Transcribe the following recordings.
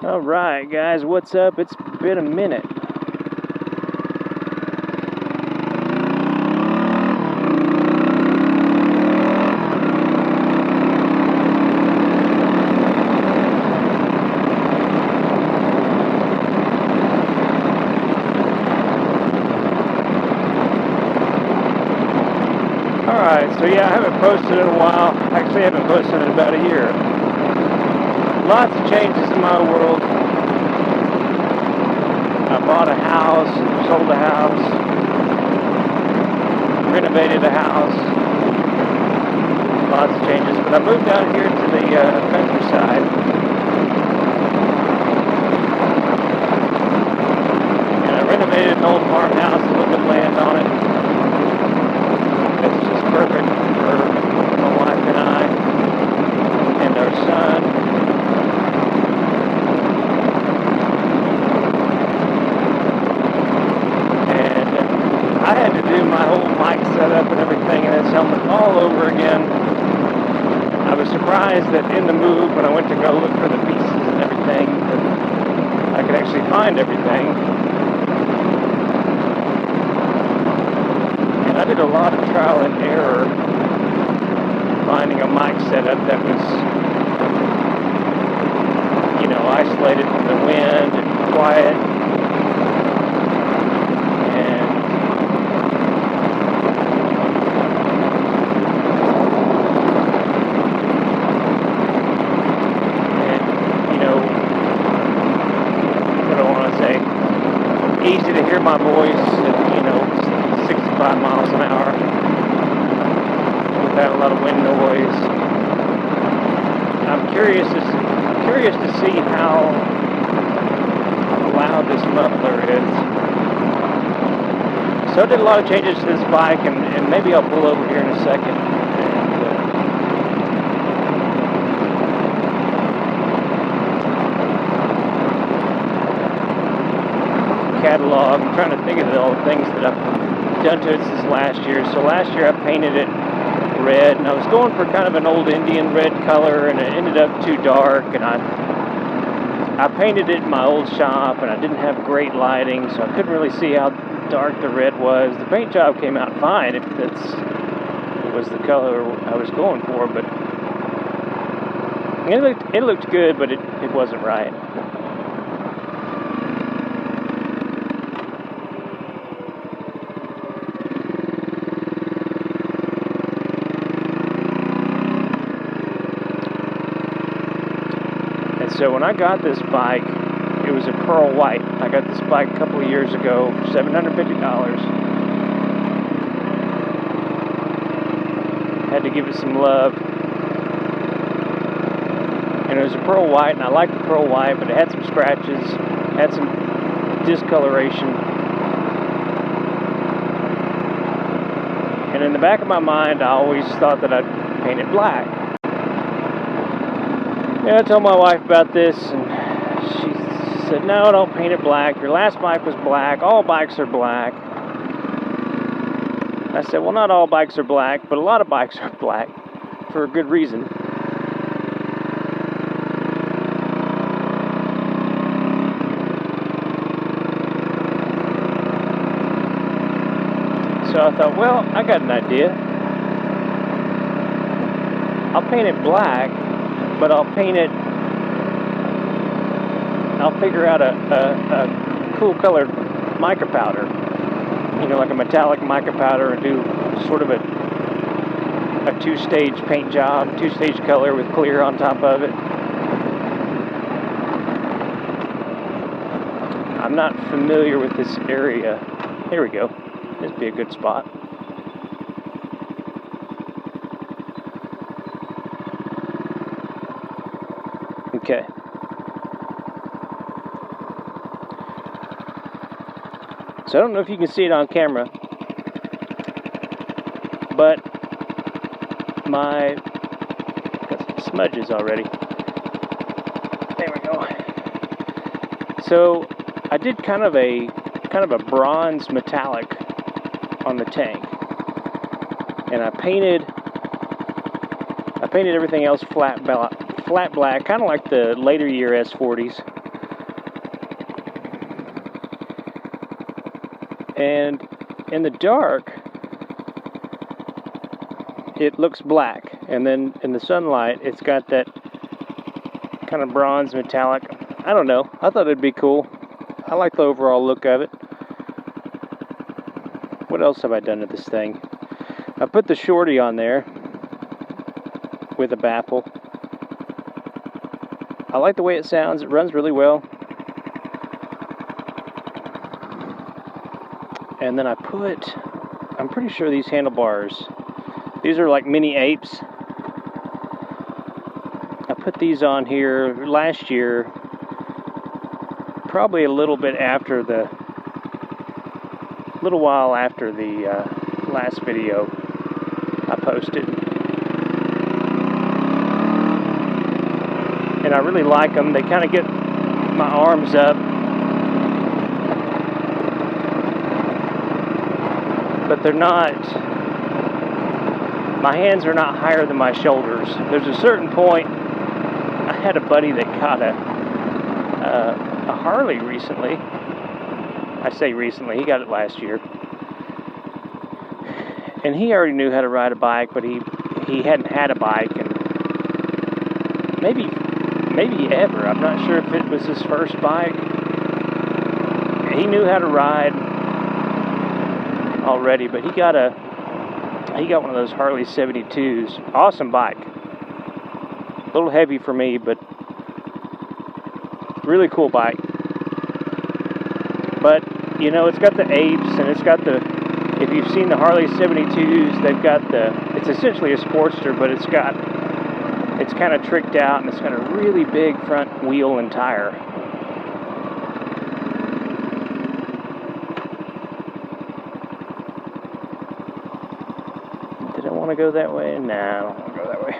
Alright guys, what's up? It's been a minute. Alright, so yeah, I haven't posted in a while. Actually, I haven't posted in about a year. Lots of changes in my world. I bought a house, sold a house, renovated a house. Lots of changes, but I moved out here to the countryside. And I renovated an old farmhouse, a little bit of land on it. It's just perfect for my wife and I and our son. I had to do my whole mic setup and everything and this helmet all over again. I was surprised that in the move, when I went to go look for the pieces and everything, that I could actually find everything. And I did a lot of trial and error finding a mic setup that was, you know, isolated from the wind and quiet. Easy to hear my voice at, 65 miles an hour without a lot of wind noise. I'm curious to see how loud this muffler is. So I did a lot of changes to this bike, and maybe I'll pull over here in a second. Catalog. I'm trying to think of all the things that I've done to it since last year. So last year I painted it red, and I was going for kind of an old Indian red color, and it ended up too dark, and I painted it in my old shop, and I didn't have great lighting, so I couldn't really see how dark the red was. The paint job came out fine if it was the color I was going for, but it looked good, but it wasn't right. So when I got this bike, it was a pearl white. I got this bike a couple of years ago for $750. Had to give it some love. And it was a pearl white, and I liked the pearl white, but it had some scratches, had some discoloration. And in the back of my mind, I always thought that I'd paint it black. Yeah, I told my wife about this, and she said, no, don't paint it black. Your last bike was black. All bikes are black. I said, well, not all bikes are black, but a lot of bikes are black for a good reason. So I thought, well, I got an idea. I'll paint it black, but I'll figure out a cool colored mica powder, like a metallic mica powder, and do sort of a two-stage paint job, two-stage color with clear on top of it. I'm not familiar with this area. Here we go. This would be a good spot. Okay. So I don't know if you can see it on camera, but got some smudges already. There we go. So I did kind of a bronze metallic on the tank, and I painted everything else flat black, kind of like the later year S40s. And in the dark, it looks black, and then in the sunlight, it's got that kind of bronze metallic. I don't know. I thought it'd be cool. I like the overall look of it. What else have I done to this thing? I put the shorty on there with a baffle. I like the way it sounds. It runs really well. And then I'm pretty sure these handlebars, these are like mini apes. I put these on here last year, probably a little while after the last video I posted. And I really like them. They kind of get my arms up, but they're not, my hands are not higher than my shoulders. There's a certain point. I had a buddy that got a Harley recently. I say recently, he got it last year. And he already knew how to ride a bike, but he hadn't had a bike, and maybe ever. I'm not sure if it was his first bike. He knew how to ride already, but he got one of those Harley 72s. Awesome bike. A little heavy for me, but really cool bike. But you know, it's got the apes, and it's got the, if you've seen the Harley 72s, they've got it's essentially a Sportster, but it's kind of tricked out, and it's got a really big front wheel and tire. Did I want to go that way? Nah, I don't want to go that way.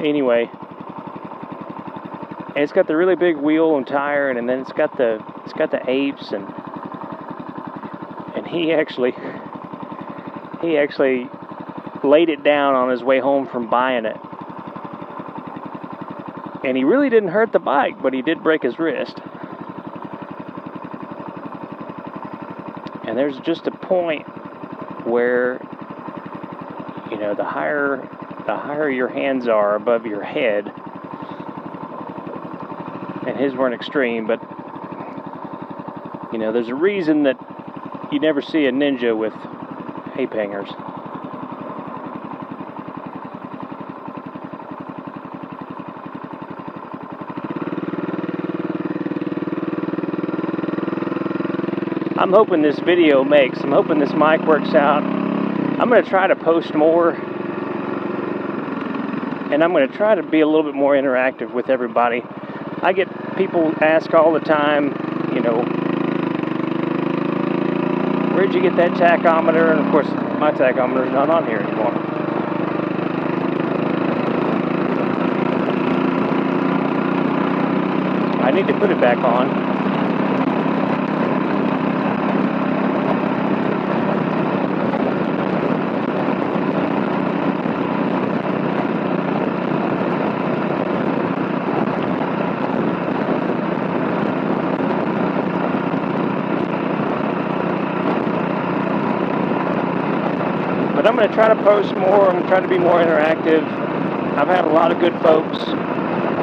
Anyway, and it's got the really big wheel and tire, and then it's got the apes, and he actually laid it down on his way home from buying it. And he really didn't hurt the bike, but he did break his wrist. And there's just a point where, you know, the higher your hands are above your head, and his weren't extreme, but you know, there's a reason that you never see a Ninja with ape hangers. I'm hoping this video makes. I'm hoping this mic works out. I'm going to try to post more, and I'm going to try to be a little bit more interactive with everybody. I get people ask all the time, you know, where'd you get that tachometer? And of course, my tachometer is not on here anymore. I need to put it back on. But I'm going to try to post more. I'm going to try to be more interactive. I've had a lot of good folks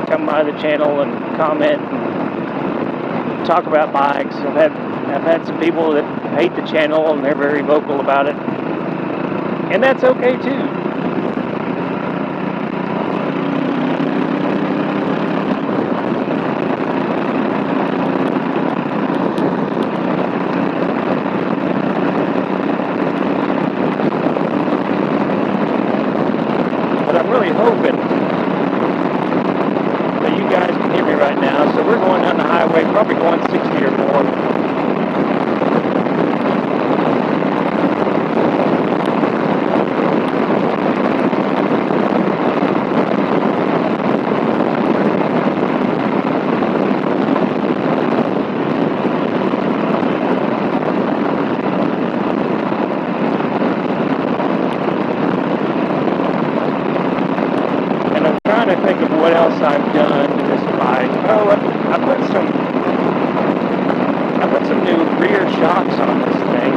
come by the channel and comment and talk about bikes. I've had some people that hate the channel, and they're very vocal about it. And that's okay too. Hoping that you guys can hear me right now. So we're going down the highway, probably going 60 or more. To think of what else I've done to this bike. Oh, I put some I put some new rear shocks on this thing,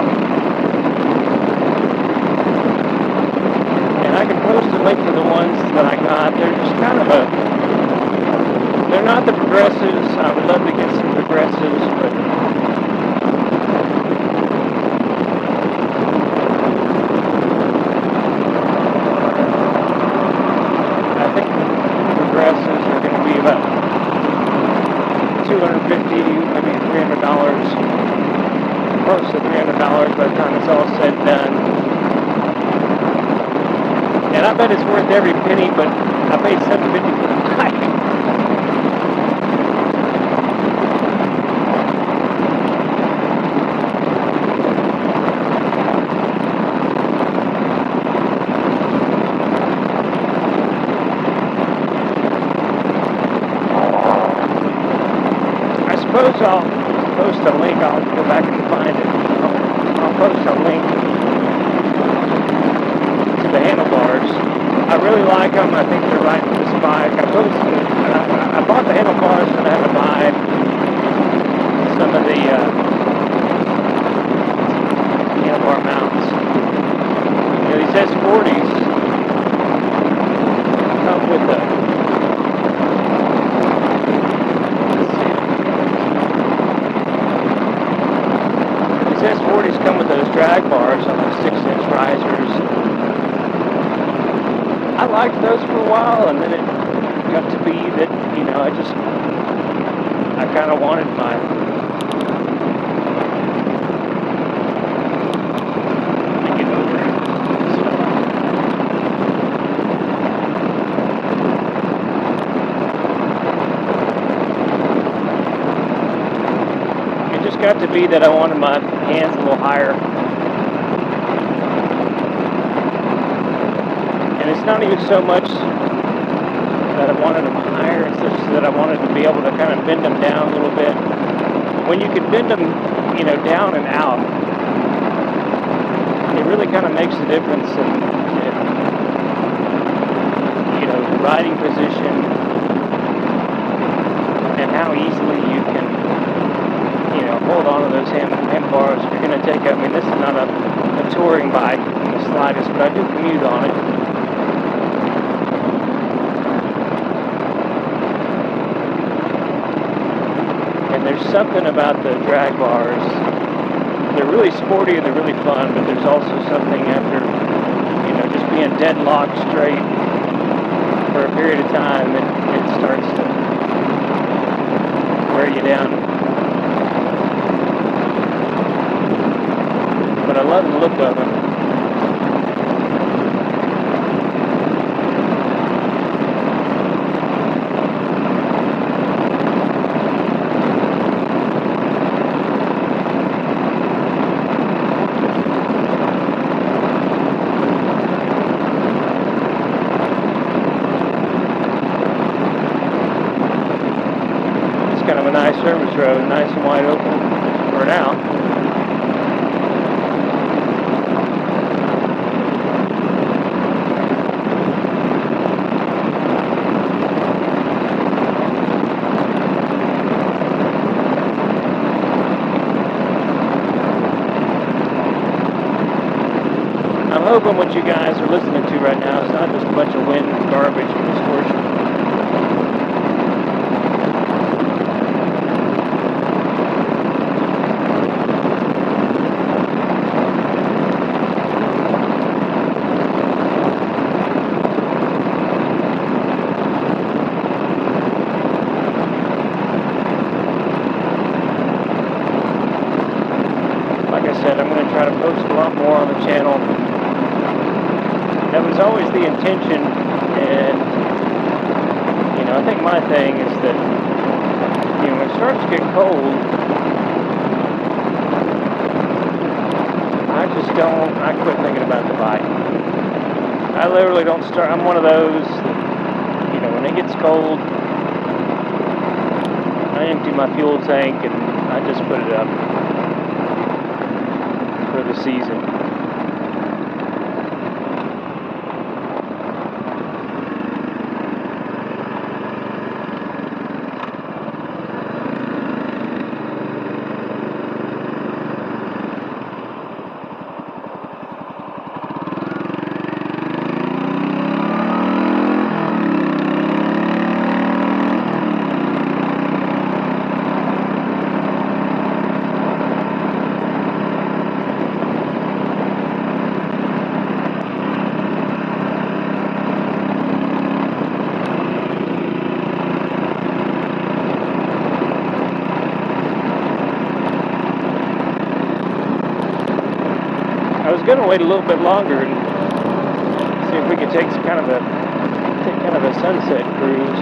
and I can post a link to the ones that I got. They're just kind of they're not the progressives. I would love to get some progressives, but I think progressives are going to be about $250, maybe $300, close to $300 by the time it's all said and done. And I bet it's worth every penny, but I paid $750 for the bike. I suppose I'll post a link. I'll go back and find it. I'll post a link to the handlebars. I really like them. I think they're right for this bike. I bought the handlebars and I had to buy some of the handlebar mounts. You know, these S40s come with a, these S40s come with those drag bars on those 6-inch risers. I liked those for a while, and then it got to be that, you know, I kind of wanted my, let me get over it. It just got to be that I wanted my hands a little higher. It's not even so much that I wanted them higher, it's just that I wanted to be able to kind of bend them down a little bit. When you can bend them, you know, down and out, it really kind of makes a difference in you know, the riding position and how easily you can, you know, hold on to those handlebars. If you're going to take, I mean, this is not a touring bike in the slightest, but I do commute on it. There's something about the drag bars. They're really sporty and they're really fun, but there's also something after, you know, just being deadlocked straight for a period of time, it starts to wear you down. But I love the look of them. Nice service road, nice and wide open for now. I'm hoping what you guys are listening to right now is not just a bunch of wind and garbage and distortion. I'm going to try to post a lot more on the channel. That was always the intention, and you know, I think my thing is that, you know, when it starts to get cold, I quit thinking about the bike. I literally don't start. I'm one of those that, you know, when it gets cold, I empty my fuel tank and I just put it up for the season. I was going to wait a little bit longer and see if we could take kind of a sunset cruise.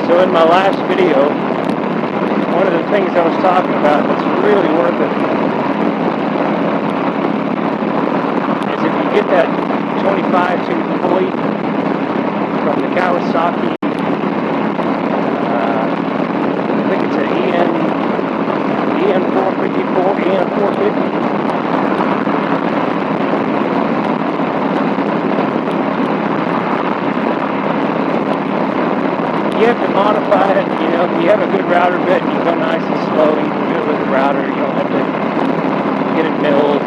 So in my last video, one of the things I was talking about that's really worth it is if you get that 25-tooth pulley from the Kawasaki, I think it's an EN450. You have to modify it, you know, if you have a good router bit and you go nice and slow, you can do it with the router, you don't have to get it milled.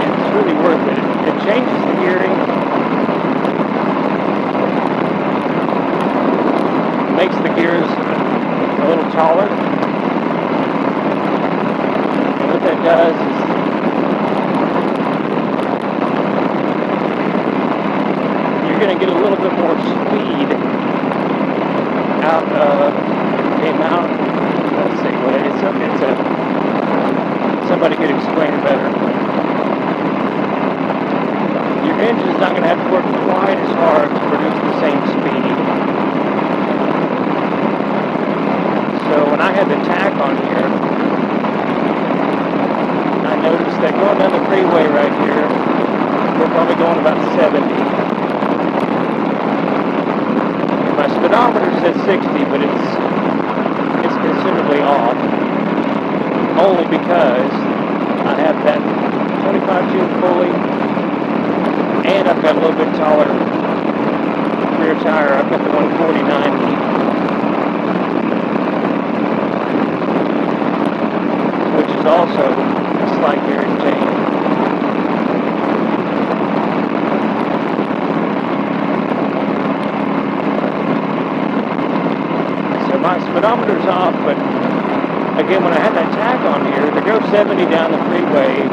It's really worth it. It changes the gearing. Makes the gears a little taller. And what that does is you're going to get a little bit more speed out of the amount. Let's see what it is. Somebody could explain it better. Your engine's not going to have to work quite as hard to produce the same speed. So when I had the tack on here, I noticed that going down the freeway right here, we're probably going about 70. My speedometer says 60, but it's considerably off. Only because I have that 25-tooth pulley, and I've got a little bit taller rear tire. I've got the 140/90. Which is also a slight gearing change. So my speedometer's off, but again, when I had that tack on here, to go 70 down the freeway,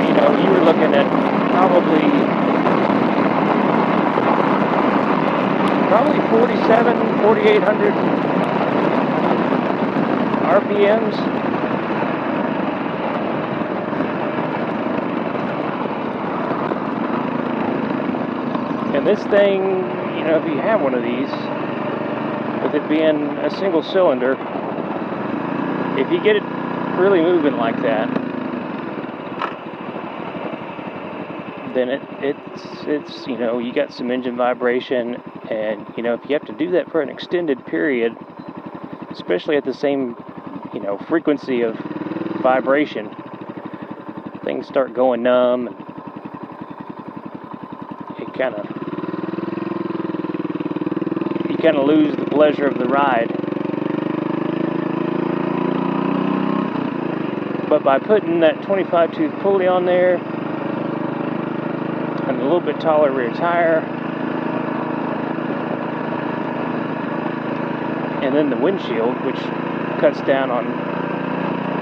you know, you were looking at probably 4,800 RPMs. And this thing, you know, if you have one of these, with it being a single cylinder, if you get it really moving like that, then it's you know, you got some engine vibration, and you know, if you have to do that for an extended period, especially at the same, you know, frequency of vibration, things start going numb, and you kind of lose the pleasure of the ride. But by putting that 25-tooth pulley on there and a little bit taller rear tire, and then the windshield, which cuts down on,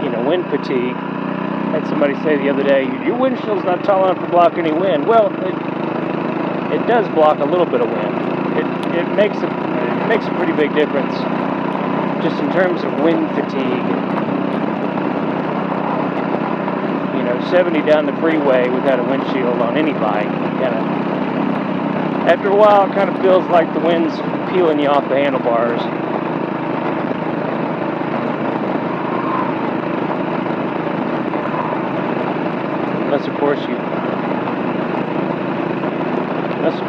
you know, wind fatigue. I had somebody say the other day, your windshield's not tall enough to block any wind. Well, it does block a little bit of wind. It makes a pretty big difference just in terms of wind fatigue. You know, 70 down the freeway without a windshield on any bike, after a while, it kind of feels like the wind's peeling you off the handlebars. Unless, of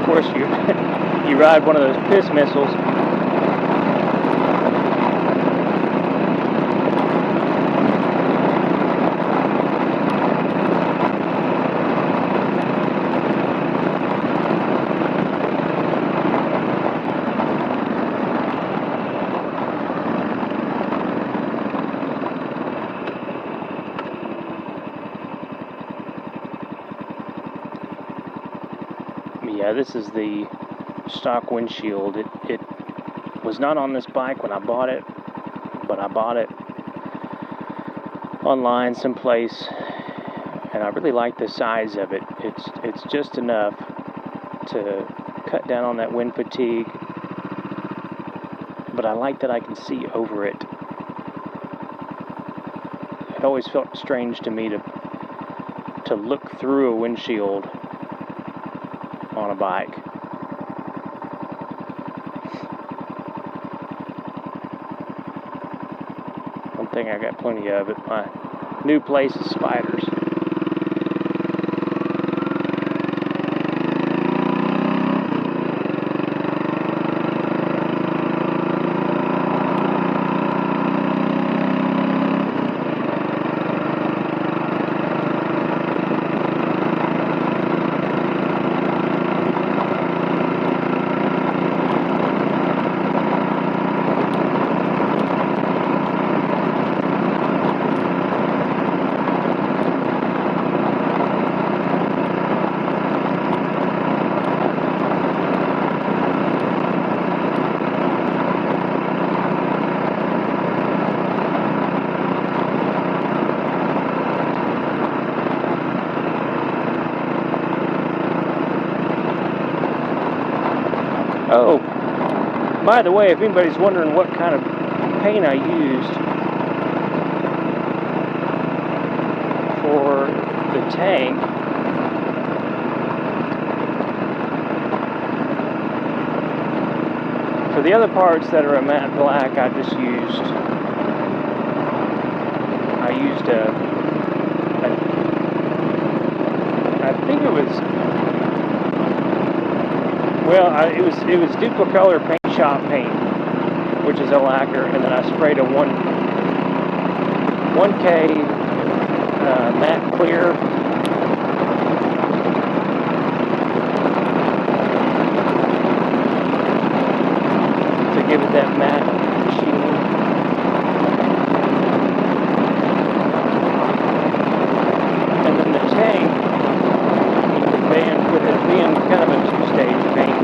course, you ride one of those piss missiles. Yeah, this is the stock windshield. It was not on this bike when I bought it, but I bought it online someplace, and I really like the size of it. It's just enough to cut down on that wind fatigue, but I like that I can see over it. It always felt strange to me to look through a windshield on a bike. One thing I got plenty of at my new place is spiders. Oh, by the way, if anybody's wondering what kind of paint I used for the tank, for the other parts that are a matte black, I think it was, well, it was Duplicolor paint shop paint, which is a lacquer, and then I sprayed a 1K matte clear. To give it that matte sheen. And then the tank, with it being kind of a two-stage paint,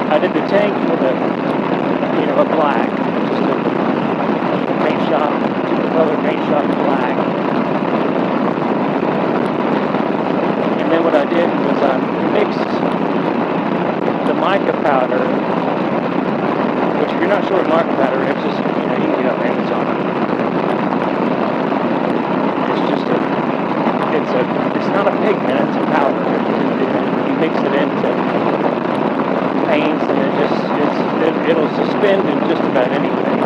I did the tank with a black, just a paint shop, color paint shop black. And then what I did was I mixed the mica powder, which if you're not sure what mica powder is, just, you can get on Amazon. It's not a pigment, it's a powder. You mix it into paints and it'll suspend in just about anything.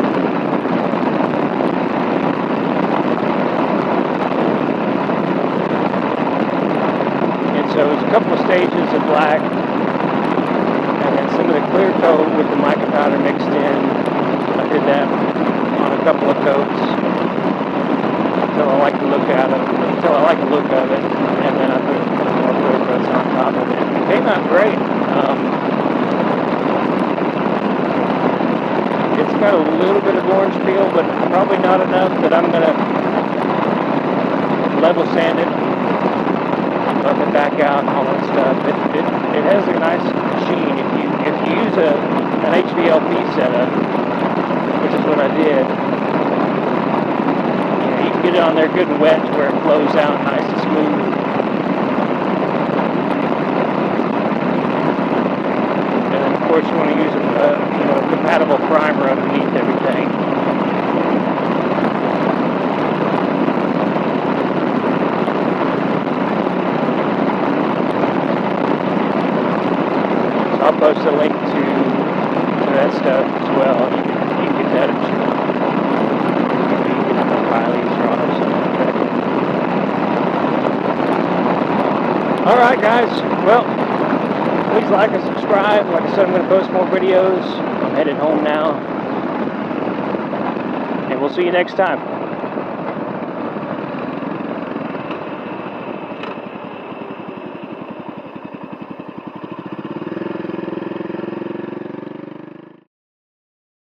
And so it's a couple of stages of black, and then some of the clear coat with the mica powder mixed in. I did that on a couple of coats until I like the look of it, and then I put more clear coats on top of it. It came out great. It's got a little bit of orange peel, but probably not enough that I'm going to level sand it, buff it back out, and all that stuff. It has a nice sheen. If you use an HVLP setup, which is what I did, you can get it on there good and wet to where it flows out nice and smooth. And then of course you want to use a compatible primer underneath everything. So I'll post a link to that stuff as well. You can get that at Riley's or something like that. Alright guys, well, please like and subscribe. Like I said, I'm going to post more videos. I'm headed home now. And we'll see you next time.